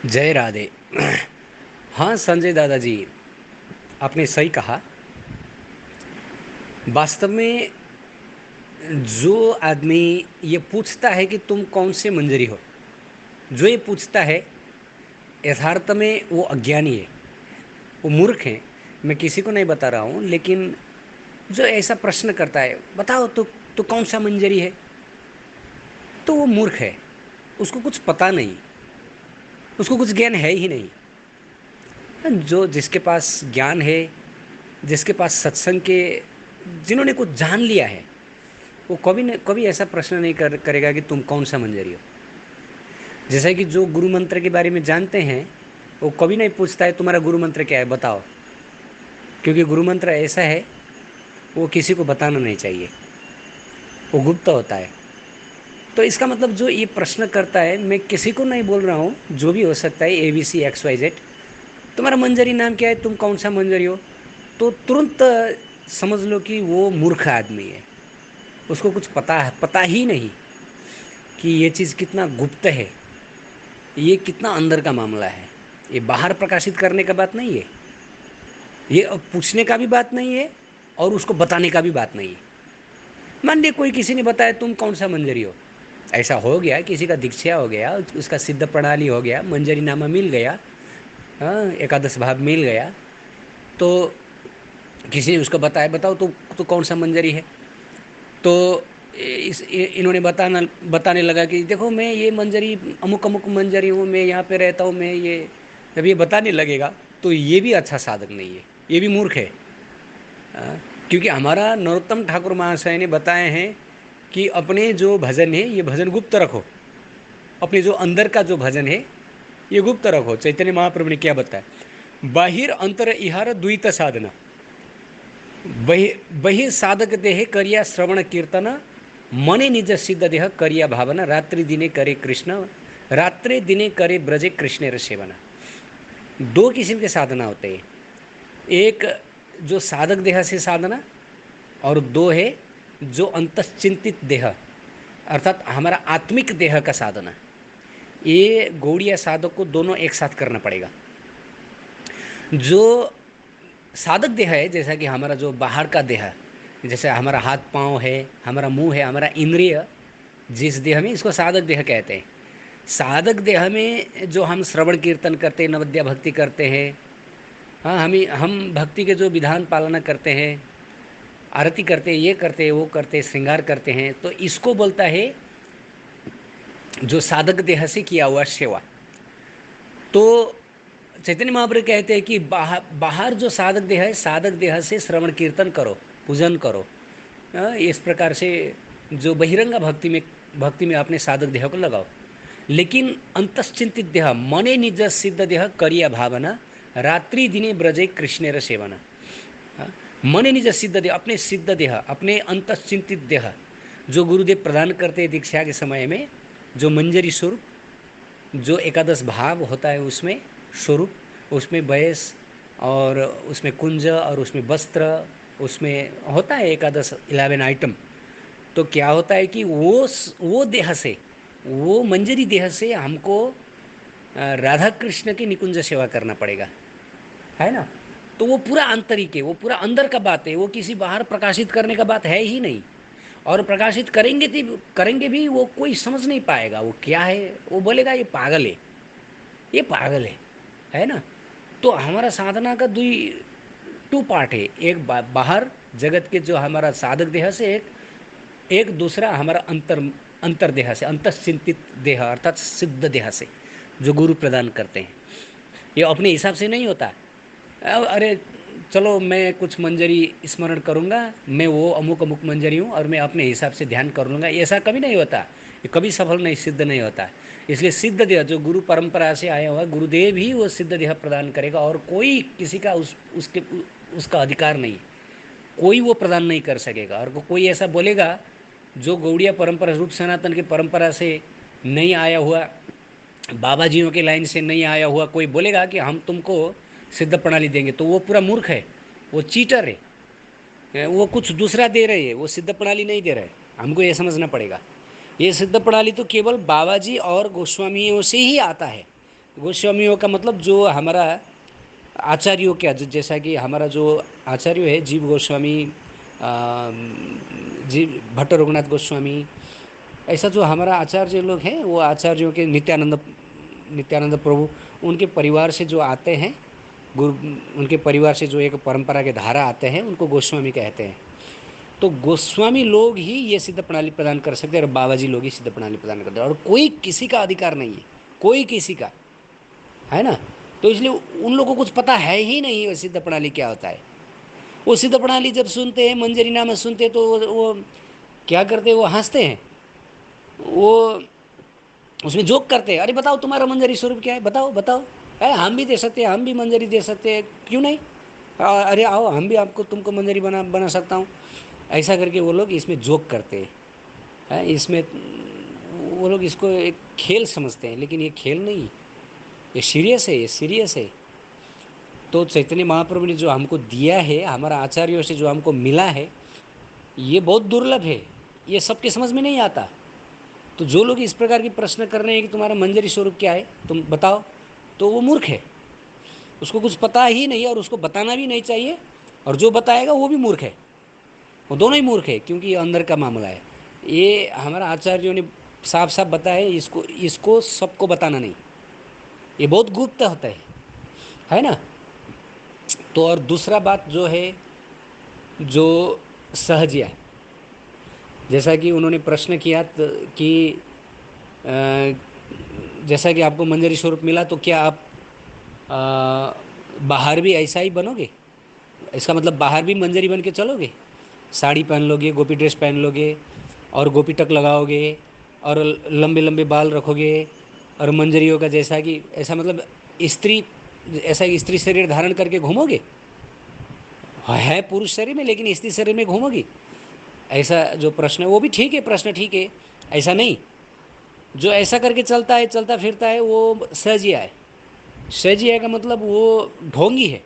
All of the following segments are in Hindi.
जय राधे। हाँ संजय दादाजी, आपने सही कहा। वास्तव में जो आदमी ये पूछता है कि तुम कौन से मंजरी हो, जो ये पूछता है यथार्थ में वो अज्ञानी है, वो मूर्ख है। मैं किसी को नहीं बता रहा हूँ, लेकिन जो ऐसा प्रश्न करता है, बताओ तो कौन सा मंजरी है, तो वो मूर्ख है। उसको कुछ पता नहीं, उसको कुछ ज्ञान है ही नहीं। जो जिसके पास ज्ञान है, जिसके पास सत्संग के, जिन्होंने कुछ जान लिया है, वो कभी न कभी ऐसा प्रश्न नहीं करेगा कि तुम कौन सा मंजरी हो। जैसा कि जो गुरु मंत्र के बारे में जानते हैं, वो कभी नहीं पूछता है तुम्हारा गुरु मंत्र क्या है बताओ, क्योंकि गुरु मंत्र ऐसा है वो किसी को बताना नहीं चाहिए, वो गुप्त होता है। तो इसका मतलब जो ये प्रश्न करता है, मैं किसी को नहीं बोल रहा हूँ, जो भी हो सकता है, ABC XYZ, तुम्हारा मंजरी नाम क्या है, तुम कौन सा मंजरी हो, तो तुरंत समझ लो कि वो मूर्ख आदमी है। उसको कुछ पता ही नहीं कि ये चीज़ कितना गुप्त है, ये कितना अंदर का मामला है। ये बाहर प्रकाशित करने का बात नहीं है, ये अब पूछने का भी बात नहीं है, और उसको बताने का भी बात नहीं है। मान लीजिए कोई किसी ने बताया तुम कौन सा मंजरी हो, ऐसा हो गया, किसी का दीक्षा हो गया, उसका सिद्ध प्रणाली हो गया, मंजरी नामा मिल गया, हाँ, एकादश भाव मिल गया, तो किसी ने उसको बताया बताओ तो कौन सा मंजरी है, तो इन्होंने बताने लगा कि देखो मैं ये मंजरी, अमुक अमुक मंजरी हूँ, मैं यहाँ पे रहता हूँ, मैं ये, जब ये बताने लगेगा तो ये भी अच्छा साधक नहीं है, ये भी मूर्ख है। क्योंकि हमारा नरोत्तम ठाकुर महाशय ने बताए हैं कि अपने जो भजन है ये भजन गुप्त रखो, अपने जो अंदर का जो भजन है ये गुप्त रखो। चैतन्य महाप्रभु ने क्या बताया, बाहिर अंतर इहार द्वैत साधना, बहि साधक देह करिया श्रवण कीर्तन, मने निज सिद्ध देह करिया भावना, रात्रि दिने करे कृष्ण, रात्रि दिने करे ब्रजे कृष्ण सेवना। दो किस्म के साधना होते हैं, एक जो साधक देह से साधना, और दो है जो अंतश्चिंतित देह, अर्थात हमारा आत्मिक देह का साधना। ये गौड़िया साधक को दोनों एक साथ करना पड़ेगा। जो साधक देह है, जैसा कि हमारा जो बाहर का देह, जैसे हमारा हाथ पांव है, हमारा मुंह है, हमारा इंद्रिय, जिस देह में, इसको साधक देह कहते हैं। साधक देह में जो हम श्रवण कीर्तन करते हैं, नवद्या भक्ति करते हैं, हाँ, हम भक्ति के जो विधान पालना करते हैं, आरती करते हैं, ये करते हैं, वो करते हैं, श्रृंगार करते हैं, तो इसको बोलता है जो साधक देह से किया हुआ सेवा। तो चैतन्य महाप्रभु कहते हैं कि बाहर जो साधक देह है, साधक देह से श्रवण कीर्तन करो, पूजन करो, इस प्रकार से जो बहिरंग भक्ति में अपने साधक देह को लगाओ। लेकिन अंतश्चिंतित देह, मने निज सिद्ध देह करिया भावना, रात्रि दिने ब्रजे कृष्णेर सेवना। मने निज सिद्ध देह, अपने सिद्ध देह, अपने अंतश्चिंतित देह, जो गुरुदेव प्रदान करते हैं दीक्षा के समय में, जो मंजरी स्वरूप, जो एकादश भाव होता है उसमें स्वरूप, उसमें वयस और उसमें कुंज और उसमें वस्त्र, उसमें होता है एकादश 11 आइटम। तो क्या होता है कि वो देह से, वो मंजरी देह से हमको राधा कृष्ण की निकुंज सेवा करना पड़ेगा, है ना। तो वो पूरा आंतरिक है, वो पूरा अंदर का बात है, वो किसी बाहर प्रकाशित करने का बात है ही नहीं। और प्रकाशित करेंगे भी वो कोई समझ नहीं पाएगा वो क्या है, वो बोलेगा ये पागल है, ये पागल है ना। तो हमारा साधना का टू पार्ट है, एक बाहर जगत के जो हमारा साधक देह से, एक दूसरा हमारा अंतर देह से, अंतश्चिंतित देह अर्थात सिद्ध देह से, जो गुरु प्रदान करते हैं। ये अपने हिसाब से नहीं होता, अरे चलो मैं कुछ मंजरी स्मरण करूँगा, मैं वो अमुक अमुक मंजरी हूँ और मैं अपने हिसाब से ध्यान कर लूँगा, ऐसा कभी नहीं होता, ये कभी सफल नहीं, सिद्ध नहीं होता। इसलिए सिद्ध देह जो गुरु परंपरा से आया हुआ, गुरुदेव ही वो सिद्ध देह प्रदान करेगा, और कोई किसी का उसका अधिकार नहीं, कोई वो प्रदान नहीं कर सकेगा। और कोई ऐसा बोलेगा जो गौड़िया परंपरा, रूप सनातन की परंपरा से नहीं आया हुआ, बाबा जियों के लाइन से नहीं आया हुआ, कोई बोलेगा कि हम तुमको सिद्ध प्रणाली देंगे, तो वो पूरा मूर्ख है, वो चीटर है, वो कुछ दूसरा दे रहे हैं, वो सिद्ध प्रणाली नहीं दे रहे। हमको ये समझना पड़ेगा, ये सिद्ध प्रणाली तो केवल बाबा जी और गोस्वामियों से ही आता है, गोस्वामियों का मतलब जो हमारा आचार्यों क्या, जैसा कि हमारा जो आचार्य है जीव गोस्वामी, जीव भट्ट रघुनाथ गोस्वामी, ऐसा जो हमारा आचार्य लोग हैं वो आचार्यों के नित्यानंद नित्यानंद प्रभु, उनके परिवार से जो आते हैं गुरु, उनके परिवार से जो एक परंपरा के धारा आते हैं उनको गोस्वामी कहते हैं। तो गोस्वामी लोग ही ये सिद्ध प्रणाली प्रदान कर सकते हैं और बाबा जी लोग ही सिद्ध प्रणाली प्रदान करते हैं, और कोई किसी का अधिकार नहीं है, कोई किसी का, है ना। तो इसलिए उन लोगों को कुछ पता है ही नहीं वो सिद्ध प्रणाली क्या होता है। वो सिद्ध प्रणाली जब सुनते हैं, मंजरी नाम सुनते हैं, तो वो क्या करते हैं, वो हंसते हैं, वो उसमें जोक करते हैं, अरे बताओ तुम्हारा मंजरी स्वरूप क्या है, बताओ बताओ, अरे हम भी दे सकते हैं, हम भी मंजरी दे सकते हैं, क्यों नहीं, अरे आओ हम भी आपको तुमको मंजरी बना सकता हूँ। ऐसा करके वो लोग इसमें जोक करते हैं, इसमें वो लोग इसको एक खेल समझते हैं, लेकिन ये खेल नहीं, ये सीरियस है, ये सीरियस है। तो चैतन्य महाप्रभु ने जो हमको दिया है, हमारा आचार्यों से जो हमको मिला है, ये बहुत दुर्लभ है, ये सबके समझ में नहीं आता। तो जो लोग इस प्रकार की प्रश्न कर रहे हैं कि तुम्हारा मंजरी स्वरूप क्या है, तुम बताओ, तो वो मूर्ख है, उसको कुछ पता ही नहीं और उसको बताना भी नहीं चाहिए, और जो बताएगा वो भी मूर्ख है, वो दोनों ही मूर्ख है, क्योंकि ये अंदर का मामला है। ये हमारा आचार्यों ने साफ साफ बताया है, इसको सबको बताना नहीं, ये बहुत गुप्त होता है ना। तो और दूसरा बात जो है, जो सहजिया, जैसा कि उन्होंने प्रश्न किया कि जैसा कि आपको मंजरी स्वरूप मिला, तो क्या आप बाहर भी ऐसा ही बनोगे, इसका मतलब बाहर भी मंजरी बन के चलोगे, साड़ी पहन लोगे, गोपी ड्रेस पहन लोगे और गोपी टक लगाओगे और लंबे लंबे बाल रखोगे और मंजरियों का जैसा कि, ऐसा मतलब स्त्री, ऐसा स्त्री शरीर धारण करके घूमोगे, है पुरुष शरीर में लेकिन स्त्री शरीर में घूमोगी, ऐसा जो प्रश्न है वो भी ठीक है, प्रश्न ठीक है, ऐसा नहीं। जो ऐसा करके चलता है, चलता फिरता है, वो सहजिया है। सहजिया का मतलब वो ढोंगी है।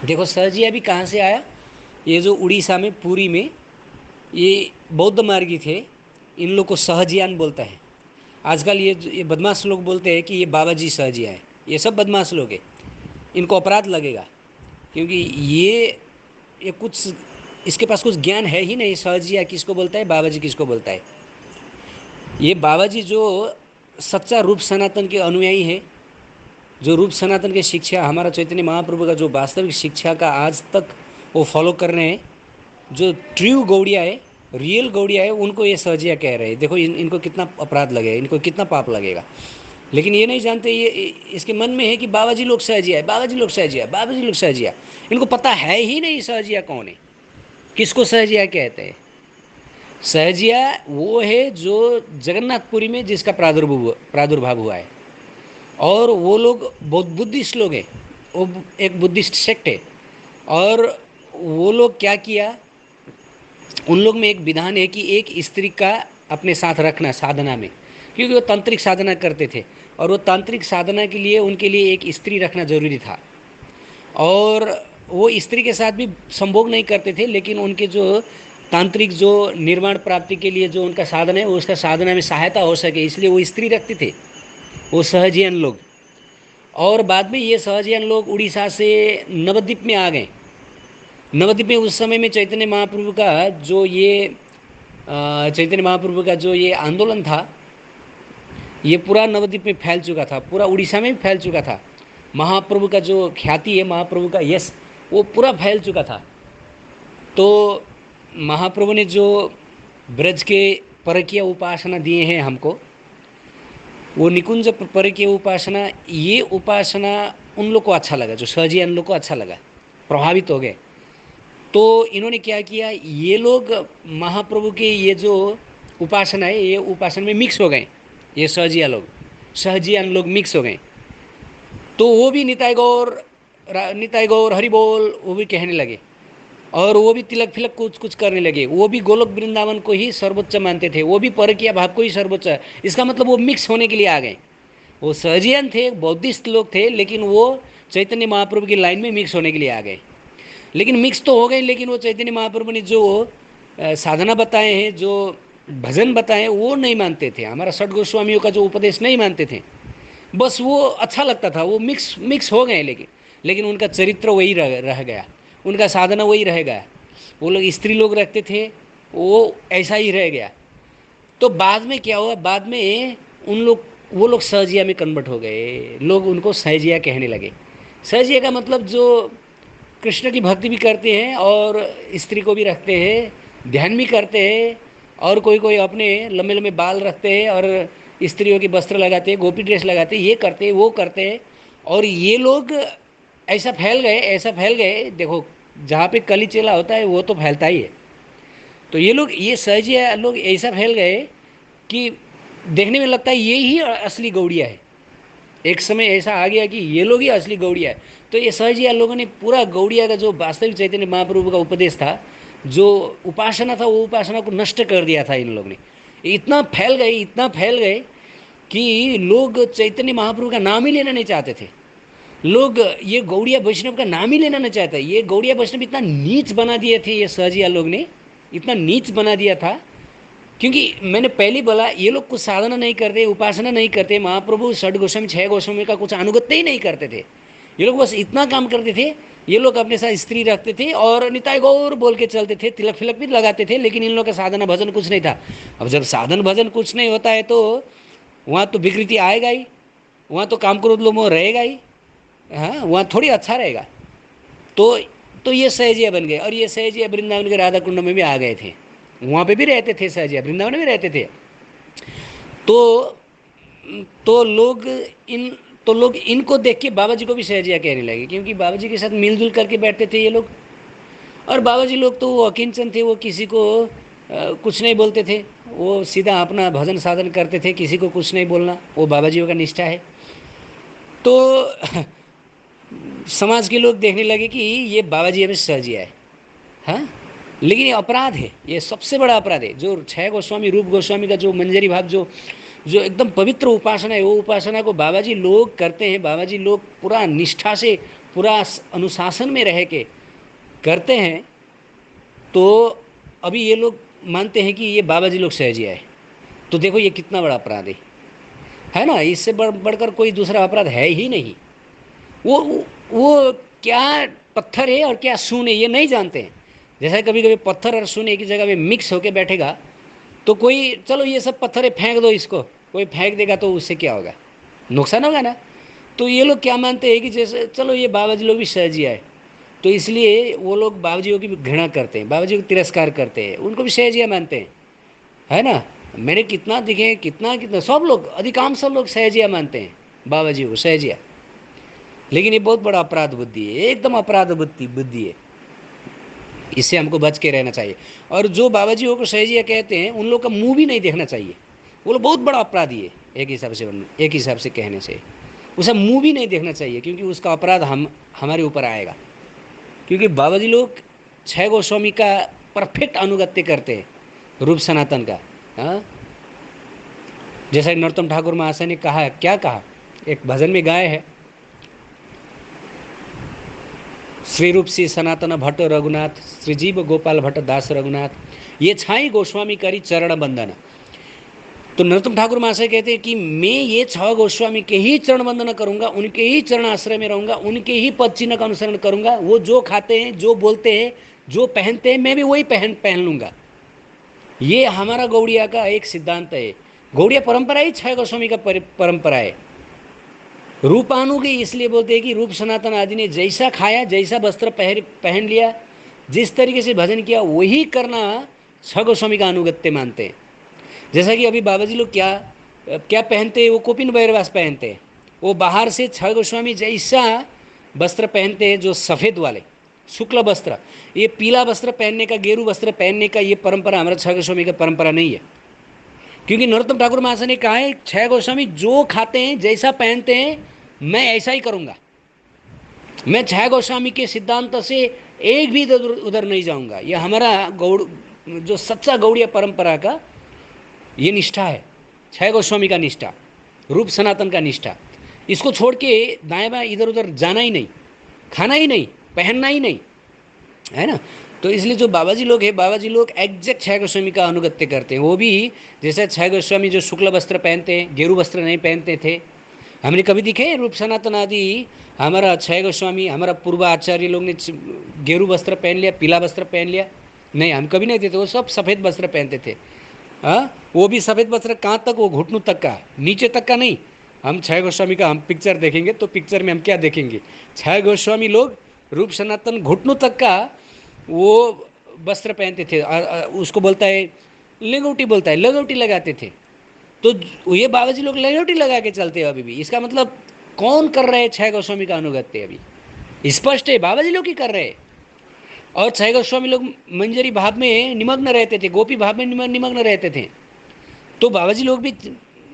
देखो सहजिया भी कहाँ से आया, ये जो उड़ीसा में पुरी में ये बौद्ध मार्गी थे, इन लोग को सहजियान बोलता है। आजकल ये बदमाश लोग बोलते हैं कि ये बाबा जी सहजिया है, ये सब बदमाश लोग हैं, इनको अपराध लगेगा, क्योंकि ये कुछ, इसके पास कुछ ज्ञान है ही नहीं। सहजिया किसको बोलता है, बाबा जी किसको बोलता है। ये बाबा जी जो सच्चा रूप सनातन के अनुयायी हैं, जो रूप सनातन की शिक्षा, हमारा चैतन्य महाप्रभु का जो वास्तविक शिक्षा का आज तक वो फॉलो कर रहे हैं, जो ट्रू गौड़िया है, रियल गौड़िया है, उनको ये सहजिया कह रहे हैं। देखो इनको कितना अपराध लगेगा, इनको कितना पाप लगेगा, लेकिन ये नहीं जानते, ये इसके मन में है कि बाबा जी लोग सहजिया है, बाबा जी लोग सहजिया है, बाबा जी लोग सहजिया। इनको पता है ही नहीं सहजिया कौन है, किसको सहजिया कहते हैं। सहजिया वो है जो जगन्नाथपुरी में जिसका प्रादुर्भाव हुआ है, और वो लोग बहुत बुद्धिस्ट लोग हैं, वो एक बुद्धिस्ट सेक्ट है, और वो लोग क्या किया, उन लोग में एक विधान है कि एक स्त्री का अपने साथ रखना साधना में, क्योंकि वो तांत्रिक साधना करते थे, और वो तांत्रिक साधना के लिए उनके लिए एक स्त्री रखना जरूरी था, और वो स्त्री के साथ भी संभोग नहीं करते थे, लेकिन उनके जो तांत्रिक जो निर्माण प्राप्ति के लिए जो उनका साधन है, उसका साधना में सहायता हो सके, इसलिए वो स्त्री रखते थे, वो सहजियन लोग। और बाद में ये सहजियन लोग उड़ीसा से नवद्वीप में आ गए। नवद्वीप में उस समय में चैतन्य महाप्रभु का जो ये आंदोलन था, ये पूरा नवद्वीप में फैल चुका था, पूरा उड़ीसा में भी फैल चुका था। महाप्रभु का जो ख्याति है, महाप्रभु का यश, वो पूरा फैल चुका था। तो महाप्रभु ने जो ब्रज के परकीय उपासना दिए हैं हमको, वो निकुंज परकीय उपासना, ये उपासना उन लोग को अच्छा लगा, जो सहजियन लोग को अच्छा लगा, प्रभावित हो गए। तो इन्होंने क्या किया, ये लोग महाप्रभु के ये जो उपासना है, ये उपासना में मिक्स हो गए, ये सहजियन लोग मिक्स हो गए। तो वो भी निताई गौर हरि बोल वो भी कहने लगे, और वो भी तिलक फिलक कुछ करने लगे, वो भी गोलोक वृंदावन को ही सर्वोच्च मानते थे, वो भी परकीय भाव को ही सर्वोच्च। इसका मतलब वो मिक्स होने के लिए आ गए। वो सहजियन थे, बौद्धिस्ट लोग थे, लेकिन वो चैतन्य महाप्रभु की लाइन में मिक्स होने के लिए आ गए। लेकिन मिक्स तो हो गए, लेकिन वो चैतन्य महाप्रभु ने जो साधना बताए हैं, जो भजन बताए, वो नहीं मानते थे, हमारा षट गोस्वामियों का जो उपदेश नहीं मानते थे। बस वो अच्छा लगता था, वो मिक्स मिक्स हो गए, लेकिन उनका चरित्र वही रह गया, उनका साधना वही रह गया। वो लोग स्त्री लोग रखते थे, वो ऐसा ही रह गया। तो बाद में क्या हुआ, बाद में उन लोग वो लोग सहजिया में कन्वर्ट हो गए, लोग उनको सहजिया कहने लगे। सहजिया का मतलब जो कृष्ण की भक्ति भी करते हैं और स्त्री को भी रखते हैं, ध्यान भी करते हैं, और कोई कोई अपने लंबे लंबे बाल रखते हैं और स्त्रियों के वस्त्र लगाते हैं, गोपी ड्रेस लगाते हैं, ये करते हैं वो करते हैं। और ये लोग ऐसा फैल गए, ऐसा फैल गए, देखो जहाँ पे कली चेला होता है वो तो फैलता ही है। तो ये लोग, ये सहजिया लोग ऐसा फैल गए कि देखने में लगता है ये ही असली गौड़िया है। एक समय ऐसा आ गया कि ये लोग ही असली गौड़िया है। तो ये सहजिया लोगों ने पूरा गौड़िया का जो वास्तविक चैतन्य महाप्रभु का उपदेश था, जो उपासना था, वो उपासना को नष्ट कर दिया था इन लोगों ने। इतना फैल गए, इतना फैल गए कि लोग चैतन्य महाप्रभु का नाम ही लेना नहीं चाहते थे। लोग ये गौड़िया वैष्णव का नाम ही लेना नहीं चाहते। ये गौड़िया वैष्णव इतना नीच बना दिए थे ये सहजिया लोग ने, इतना नीच बना दिया था। क्योंकि मैंने पहले बोला, ये लोग कुछ साधना नहीं करते, उपासना नहीं करते, महाप्रभु षड गोस्वामी छह गोस्वामी का कुछ अनुगत्य ही नहीं करते थे। ये लोग बस इतना काम करते थे, ये लोग अपने साथ स्त्री रखते थे और निताय गौर बोल के चलते थे, तिलक फिलक भी लगाते थे, लेकिन इन लोग का साधना भजन कुछ नहीं था। अब जब साधन भजन कुछ नहीं होता है तो वहाँ तो विकृति आएगा ही, वहाँ तो काम क्रोध लोभ मोह रहेगा ही। हाँ, वहाँ थोड़ी अच्छा रहेगा। तो तो ये सहजिया बन गए, और ये सहजिया वृंदावन के राधा कुंड में भी आ गए थे, वहाँ पे भी रहते थे सहजिया, वृंदावन में भी रहते थे। तो तो लोग इन तो लोग इनको देख के बाबा जी को भी सहजिया कहने लगे, क्योंकि बाबा जी के साथ मिलजुल करके बैठते थे ये लोग। और बाबा जी लोग तो वो अकिंचन थे, वो किसी को कुछ नहीं बोलते थे, वो सीधा अपना भजन साधन करते थे, किसी को कुछ नहीं बोलना, वो बाबा जी का निष्ठा है। तो समाज के लोग देखने लगे कि ये बाबा जी हमें सहजिया है। हाँ, लेकिन ये अपराध है, ये सबसे बड़ा अपराध है। जो छह गोस्वामी, रूप गोस्वामी का जो मंजरी भाव, जो जो एकदम पवित्र उपासना है, वो उपासना को बाबा जी लोग करते हैं। बाबा जी लोग पूरा निष्ठा से, पूरा अनुशासन में रह के करते हैं। तो अभी ये लोग मानते हैं कि ये बाबा जी लोग सहजिया है। तो देखो ये कितना बड़ा अपराध है ना। इससे बढ़कर कोई दूसरा अपराध है ही नहीं। वो क्या पत्थर है और क्या सून है ये नहीं जानते हैं। जैसे कभी कभी पत्थर और सून एक ही जगह पे मिक्स होके बैठेगा, तो कोई चलो ये सब पत्थर है फेंक दो इसको, कोई फेंक देगा तो उससे क्या होगा, नुकसान होगा ना। तो ये लोग क्या मानते हैं कि जैसे चलो ये बाबा जी लोग भी सहजिया है, तो इसलिए वो लोग बाबा जी की भी घृणा करते हैं, बाबा जी को तिरस्कार करते हैं, उनको भी सहजिया मानते हैं, है ना। मैंने कितना दिखे, कितना कितना सब लोग, अधिकांश लोग सहजिया मानते हैं बाबा जी को, सहजिया। लेकिन ये बहुत बड़ा अपराध बुद्धि है, एकदम अपराध बुद्धि है। इससे हमको बच के रहना चाहिए। और जो बाबा जी को सहजिया कहते हैं, उन लोग का मुंह भी नहीं देखना चाहिए। वो लोग बहुत बड़ा अपराधी है एक हिसाब से कहने से। उसका मुंह भी नहीं देखना चाहिए, क्योंकि उसका अपराध हमारे ऊपर आएगा। क्योंकि बाबा जी लोग छह गोस्वामी का परफेक्ट अनुगत्य करते हैं, रूप सनातन का। हाँ, जैसा नरोत्तम ठाकुर महाशय ने कहा, क्या कहा, एक भजन में गाए है, श्री रूप श्री सनातन भट्ट रघुनाथ, श्री जीव गोपाल भट्ट दास रघुनाथ, ये छाई गोस्वामी करी चरण बंदन। तो नरोत्तम ठाकुर महाशय कहते हैं कि मैं ये छह गोस्वामी के ही चरण वंदना करूंगा, उनके ही चरण आश्रय में रहूंगा, उनके ही पद चिन्ह का अनुसरण करूंगा। वो जो खाते हैं, जो बोलते हैं, जो पहनते हैं, मैं भी वही पहन लूंगा। ये हमारा गौड़िया का एक सिद्धांत है। गौड़िया परंपरा ही छह गोस्वामी का परंपरा है। रूपानु की इसलिए बोलते हैं कि रूप सनातन आदि ने जैसा खाया, जैसा वस्त्र पहन लिया, जिस तरीके से भजन किया, वही करना छह गोस्वामी का अनुगत्य मानते हैं। जैसा कि अभी बाबा जी लोग क्या क्या पहनते हैं, वो कोपिन बैरवास पहनते हैं। वो बाहर से छह गोस्वामी जैसा वस्त्र पहनते हैं, जो सफ़ेद वाले शुक्ल वस्त्र, ये पीला वस्त्र पहनने का, गेरू वस्त्र पहनने का, ये परंपरा हमारा छह गोस्वामी का परंपरा नहीं है। क्योंकि नरोत्तम ठाकुर महाशय ने कहा है, छह गोस्वामी जो खाते हैं, जैसा पहनते हैं, मैं ऐसा ही करूंगा। मैं छह गोस्वामी के सिद्धांत से एक भी उधर नहीं जाऊंगा। यह हमारा गौड़, जो सच्चा गौड़िया परंपरा का ये निष्ठा है, छह गोस्वामी का निष्ठा, रूप सनातन का निष्ठा। इसको छोड़ के दाएं बाएं इधर उधर जाना ही नहीं, खाना ही नहीं, पहनना ही नहीं, है ना। तो इसलिए जो बाबा जी लोग हैं, बाबा जी लोग एग्जैक्ट छह गोस्वामी का अनुगत्य करते हैं। वो भी जैसे छह गोस्वामी जो शुक्ल वस्त्र पहनते हैं, गेरू वस्त्र नहीं पहनते थे, हमने कभी दिखे हैं रूप सनातन आदि? हमारा छह गोस्वामी, हमारा पूर्व आचार्य लोग ने गेरू वस्त्र पहन लिया, पीला वस्त्र पहन लिया? नहीं, हम कभी नहीं देते। वो सब सफ़ेद वस्त्र पहनते थे। हाँ, वो भी सफ़ेद वस्त्र कहाँ तक? वो घुटनों तक का, नीचे तक का नहीं। हम छह गोस्वामी का हम पिक्चर देखेंगे तो पिक्चर में हम क्या देखेंगे? छह गोस्वामी लोग रूप सनातन घुटनों तक का वो वस्त्र पहनते थे। उसको बोलता है लगौटी, बोलता है लगौटी लगाते थे। तो ये बाबा जी लोग लगौटी लगा के चलते हैं अभी भी। इसका मतलब कौन कर रहे हैं? छह गोस्वामी का अनुगत्य अभी स्पष्ट है, बाबा जी लोग ही कर रहे हैं। और छह गोस्वामी लोग मंजरी भाव में निमग्न रहते थे, गोपी भाव में निमग्न रहते थे। तो बाबा जी लोग भी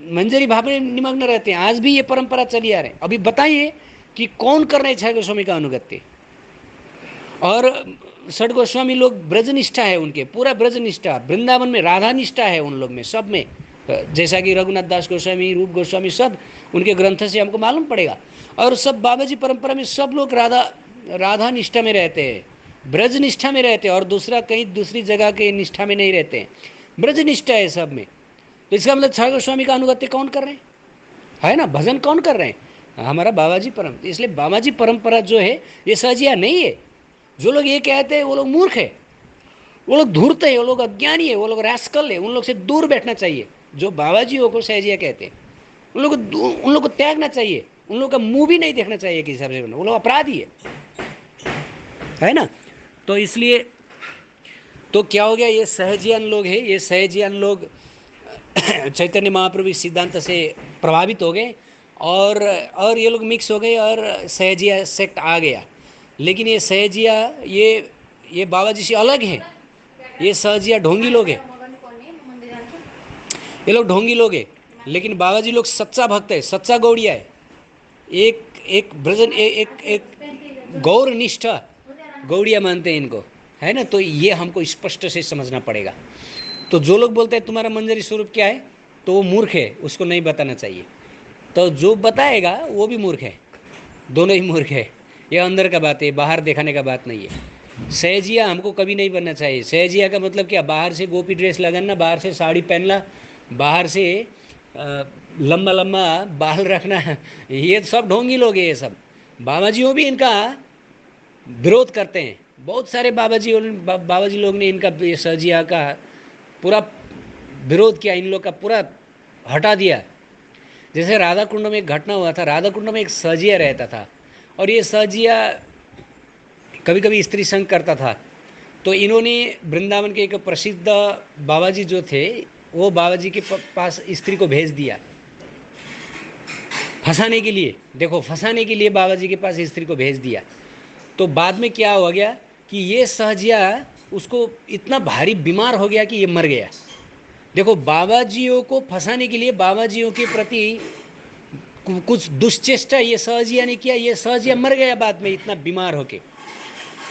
मंजरी भाव में निमग्न रहते हैं। आज भी ये परंपरा चली आ रही है। अभी बताइए कि कौन कर रहे हैं छह गोस्वामी का अनुगत्य? और षड गोस्वामी लोग ब्रजनिष्ठा है उनके, पूरा ब्रजनिष्ठा। वृंदावन में राधा निष्ठा है उन लोग में, सब में। जैसा कि रघुनाथ दास गोस्वामी, रूप गोस्वामी, सब उनके ग्रंथ से हमको मालूम पड़ेगा। और सब बाबा जी परंपरा में सब लोग राधा निष्ठा में रहते हैं, ब्रज निष्ठा में रहते हैं। और दूसरा कहीं दूसरी जगह के निष्ठा में नहीं रहते हैं, ब्रज निष्ठा है सब में। तो इसका मतलब छह गोस्वामी का अनुगत्य कौन कर रहे हैं? है ना, भजन कौन कर रहे हैं? हमारा बाबा जी परंपरा। इसलिए बाबा जी परंपरा जो है ये सहजिया नहीं है। जो लोग ये कहते हैं वो लोग मूर्ख है, वो लोग धूर्त है, वो लोग अज्ञानी है, वो लोग रैस्कल है। उन लोग से दूर बैठना चाहिए। जो बाबा जी को सहजिया कहते हैं उन लोग को त्यागना चाहिए। उन लोग का मुंह भी नहीं देखना चाहिए किसी हिसाब से। वो लोग अपराधी है ना। तो इसलिए तो क्या हो गया, ये सहजियन लोग है, ये सहजियन लोग चैतन्य महाप्रभु सिद्धांत से प्रभावित हो गए और ये लोग मिक्स हो गए और सहजिया सेक्ट आ गया। लेकिन ये सहजिया ये बाबा जी से अलग है। ये सहजिया ढोंगी लोग है, ये लोग ढोंगी लोग है। लेकिन बाबा जी लोग सच्चा भक्त है, सच्चा गौड़िया है। एक एक भजन एक एक गौर निष्ठा गौड़िया मानते हैं इनको, है ना। तो ये हमको स्पष्ट से समझना पड़ेगा। तो जो लोग बोलते हैं तुम्हारा मंजरी स्वरूप क्या है, तो वो मूर्ख है, उसको नहीं बताना चाहिए। तो जो बताएगा वो भी मूर्ख है, दोनों ही मूर्ख है। ये अंदर का बात है, बाहर दिखाने का बात नहीं है। सहजिया हमको कभी नहीं बनना चाहिए। सहजिया का मतलब क्या? बाहर से गोपी ड्रेस लगाना, बाहर से साड़ी पहनना, बाहर से लंबा लंबा बाल रखना, ये सब ढोंगी लोग हैं। ये सब बाबा जी भी इनका विरोध करते हैं। बहुत सारे बाबा जी लोग ने इनका सहजिया का पूरा विरोध किया, इन लोग का पूरा हटा दिया। जैसे राधा कुंड में एक घटना हुआ था। राधा कुंड में एक सहजिया रहता था और ये सहजिया कभी कभी स्त्री संग करता था। तो इन्होंने वृंदावन के एक प्रसिद्ध बाबा जी जो थे, वो बाबा जी के पास स्त्री को भेज दिया फंसाने के लिए। देखो, फंसाने के लिए बाबा जी के पास स्त्री को भेज दिया। तो बाद में क्या हो गया कि ये सहजिया उसको इतना भारी बीमार हो गया कि ये मर गया। देखो, बाबा जियों को फंसाने के लिए बाबा जियों के प्रति कुछ दुष्चेष्टा ये सहजिया ने किया। ये सहजिया मर गया बाद में इतना बीमार होके।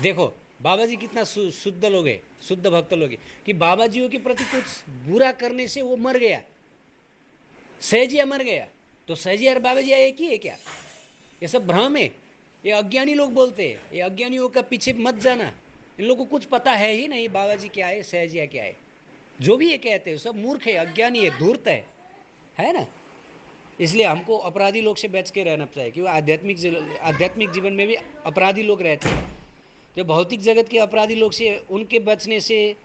देखो बाबा जी कितना शुद्ध लोग है, शुद्ध भक्त लोग है कि बाबा जियों के प्रति कुछ बुरा करने से वो मर गया, सहजिया मर गया। तो सहजिया और बाबा जी एक ही है क्या? ये सब भ्रम है। ये अज्ञानी लोग बोलते हैं। ये अज्ञानियों का पीछे मत जाना। इन लोगों को कुछ पता है ही नहीं बाबा जी क्या है, सहजिया क्या है। जो भी ये कहते हैं सब मूर्ख है, अज्ञानी है, धूर्त है ना। इसलिए हमको अपराधी लोग से बच के रहना चाहिए, क्योंकि आध्यात्मिक जीवन में भी अपराधी लोग रहते हैं। जो भौतिक जगत के अपराधी लोग से उनके बचने से,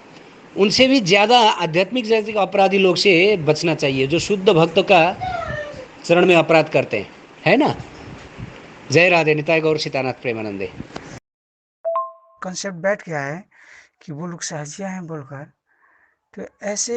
उनसे भी ज़्यादा आध्यात्मिक जगत के अपराधी लोग से बचना चाहिए, जो शुद्ध भक्त का चरण में अपराध करते हैं, है ना। जय राधे, निताय गौर सीतानाथ प्रेमानंदे। कंसेप्ट बैठ गया है कि वो लोग सहजिया हैं बोलकर। तो ऐसे